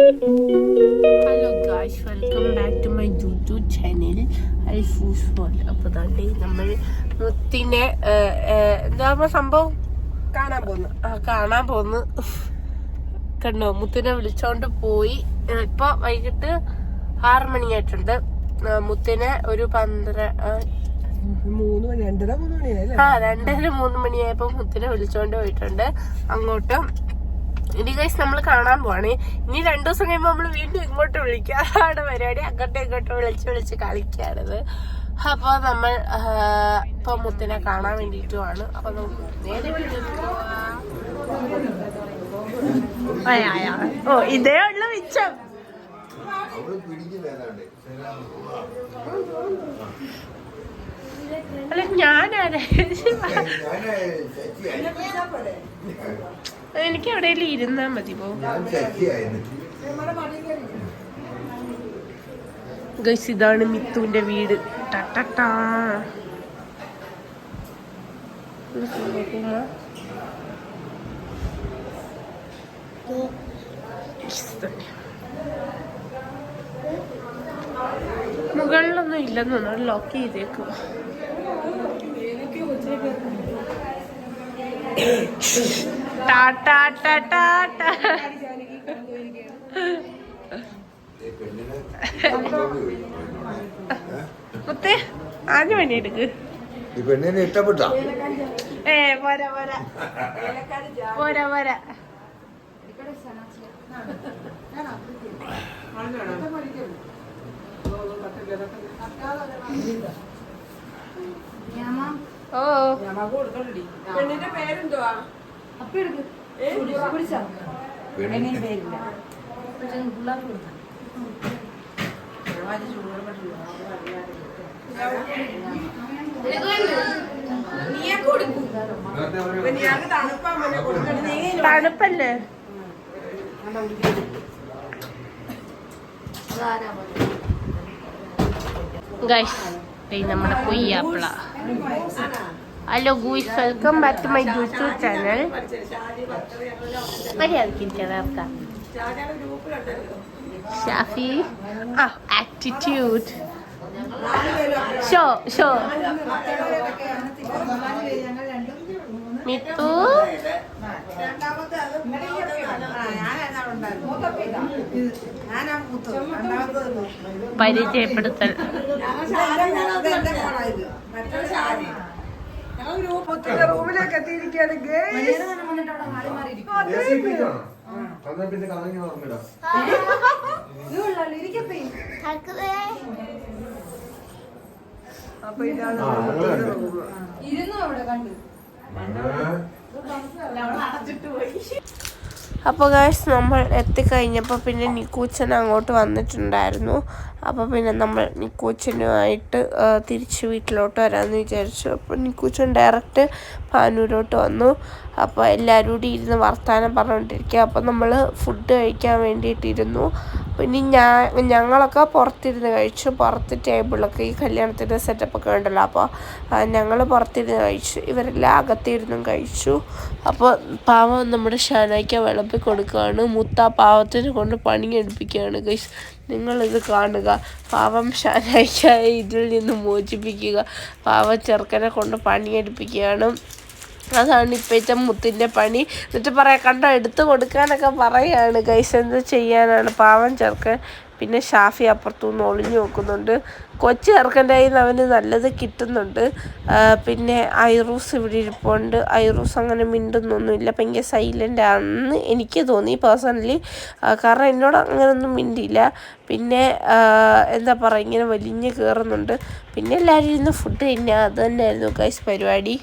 Hello guys, welcome back to my YouTube channel അൽഫൂസ് world. അപ്പോൾ തന്നെ നമ്മൾ മുത്തിനെ എന്താ സംഭവം കാണാൻ പോന്ന് കണ്ടോ. മുത്തിനെ വിളിച്ചോണ്ട് പോയി. ഇപ്പൊ വൈകിട്ട് 6 മണിയായിട്ടുണ്ട്. മുത്തിനെ ഒരു 2:30-3 മണിയായപ്പോ മുത്തിനെ വിളിച്ചോണ്ട് പോയിട്ടുണ്ട് അങ്ങോട്ടും. ഇനി ഗൈസ് നമ്മൾ കാണാൻ പോവാണ്. ഇനി 2 ദിവസം കഴിയുമ്പോൾ നമ്മൾ വീണ്ടും ഇങ്ങോട്ട് വിളിക്കുക. അതാണ് പരിപാടി. അങ്ങോട്ടും ഇങ്ങോട്ടും വിളിച്ച് കളിക്കാണത്. അപ്പൊ നമ്മൾ ഇപ്പൊ മുത്തിനെ കാണാൻ വേണ്ടിട്ടുമാണ്. അപ്പൊ നമുക്ക് നേരെ ഓ ഇതേ ഉള്ള മിച്ചം. അല്ല ഞാനാണ്, എനിക്ക് എവിടെയെങ്കിലും ഇരുന്നാ മതി. ഗൈസ്, ഇതാണ് മിത്തുവിന്റെ വീട്. ടട്ടാ മുകളിലൊന്നും ഇല്ലെന്ന് തോന്നുന്നു, ലോക്ക് ചെയ്തേക്കും. മുത്തേ ആദ്യം വേണ്ടി എടുക്ക്. ഇഷ്ടപ്പെട്ടോ? പോരാ ഓ പെണ്ണിന്റെ പേരെന്തുവാ? തണുപ്പല്ലേ? ഗൈസ്, നമ്മുടെ കൊയ്യാപ്പിള. Hello guys, welcome back to my YouTube channel. Shafi attitude show Mithu പരിചയപ്പെടുത്തൽ. റൂമിലേക്ക് എത്തിയിരിക്കുകയാണ്. അപ്പൊ ഇതാണ് ഇരുന്നു അവിടെ കണ്ടു. അപ്പോൾ ഗൈസ്, നമ്മൾ എത്തിക്കഴിഞ്ഞപ്പോൾ പിന്നെ നിക്കൂച്ചൻ അങ്ങോട്ട് വന്നിട്ടുണ്ടായിരുന്നു. അപ്പോൾ പിന്നെ നമ്മൾ നിക്കൂച്ചനുമായിട്ട് തിരിച്ച് വീട്ടിലോട്ട് വരാമെന്ന് വിചാരിച്ചു. അപ്പോൾ നിക്കൂച്ചൻ ഡയറക്റ്റ് പാനൂരോട്ട് വന്നു. അപ്പോൾ എല്ലാവരും കൂടി ഇരുന്ന് വർത്തമാനം പറഞ്ഞുകൊണ്ടിരിക്കുക. അപ്പോൾ നമ്മൾ ഫുഡ് കഴിക്കാൻ വേണ്ടിയിട്ടിരുന്നു. പിന്നെ ഞങ്ങളൊക്കെ പുറത്തിരുന്ന് കഴിച്ചു. പുറത്ത് ടേബിളൊക്കെ ഈ കല്യാണത്തിൻ്റെ സെറ്റപ്പൊക്കെ ഉണ്ടല്ലോ. അപ്പോൾ ഞങ്ങൾ പുറത്തിരുന്ന് കഴിച്ചു. ഇവരെല്ലാം അകത്തിരുന്നും കഴിച്ചു. അപ്പോൾ പാവം നമ്മുടെ ഷാനായിക്ക് വിളമ്പി കൊടുക്കുകയാണ്. മുത്ത പാവത്തിനെ കൊണ്ട് പണിയെടുപ്പിക്കുകയാണ് ഗൈസ്. നിങ്ങളിത് കാണുക. പാവം ഷാനായിക്കായി ഇതിൽ നിന്ന് മോചിപ്പിക്കുക. പാവം ചെറുക്കനെ കൊണ്ട് പണിയെടുപ്പിക്കുകയാണ്. അതാണ് ഇപ്പോഴത്തെ മുത്തിൻ്റെ പണി. എന്നിട്ട് കണ്ടോ, എടുത്തു കൊടുക്കാനൊക്കെ പറയുകയാണ് ഗൈസ്. എന്ത് ചെയ്യാനാണ്, പാവം ചെറുക്കൻ. പിന്നെ ഷാഫി അപ്പുറത്തുനിന്ന് ഒളിഞ്ഞു നോക്കുന്നുണ്ട്. കൊച്ചു ചെറുക്കൻ്റെ കയ്യിൽ നിന്ന് അവന് നല്ലത് കിട്ടുന്നുണ്ട്. പിന്നെ ഐറൂസ് ഇവിടെ ഇരിപ്പുണ്ട്. ഐറൂസ് അങ്ങനെ മിണ്ടുന്നൊന്നുമില്ല, ഭയങ്കര സൈലൻ്റ് ആണെന്ന് എനിക്ക് തോന്നി പേഴ്സണലി. കാരണം എന്നോട് അങ്ങനെയൊന്നും മിണ്ടിയില്ല. പിന്നെ എന്താ പറയുക, ഇങ്ങനെ വലിഞ്ഞ് കയറുന്നുണ്ട്. പിന്നെ എല്ലാവരും ഇരുന്ന് ഫുഡ് കഴിഞ്ഞാൽ അത് തന്നെയായിരുന്നു ഗൈസ് പരിപാടി.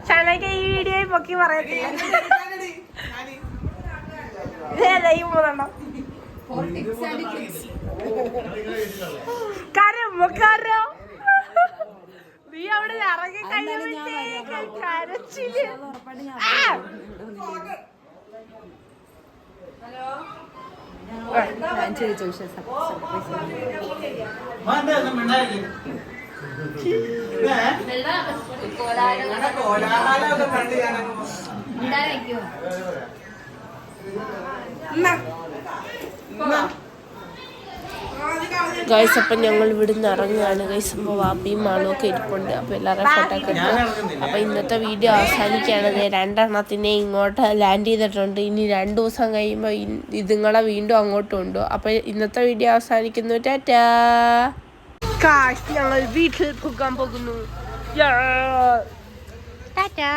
ഷാനയ്ക്ക് ഈ വീഡിയോ പൊക്കി പറയത്തില്ല. ഈ 3 കരോ നീ അവിടെ ഇറങ്ങി കഴിയുമ്പോഴത്തേക്ക് കരച്ചില്. ഗൈസ് അപ്പം ഞങ്ങൾ ഇവിടുന്ന് ഇറങ്ങുകയാണ് ഗൈസ്. അപ്പോൾ വാപ്പിയും മാളും ഒക്കെ ഇരിപ്പുണ്ട്. അപ്പോൾ എല്ലാവരും ഫോട്ടോ ഒക്കെ എടുത്തു. അപ്പോൾ ഇന്നത്തെ വീഡിയോ അവസാനിക്കുകയാണ്. 2 ഇങ്ങോട്ട് ലാൻഡ് ചെയ്തിട്ടുണ്ട്. ഇനി 2 ദിവസം കഴിയുമ്പോൾ ഇതുങ്ങളെ വീണ്ടും അങ്ങോട്ടും ഉണ്ടോ. അപ്പോൾ ഇന്നത്തെ വീഡിയോ അവസാനിക്കുന്നു. ടാറ്റാ. ഞങ്ങൾ വീട്ടിൽ പോകാൻ പോകുന്നു. ടാറ്റാ.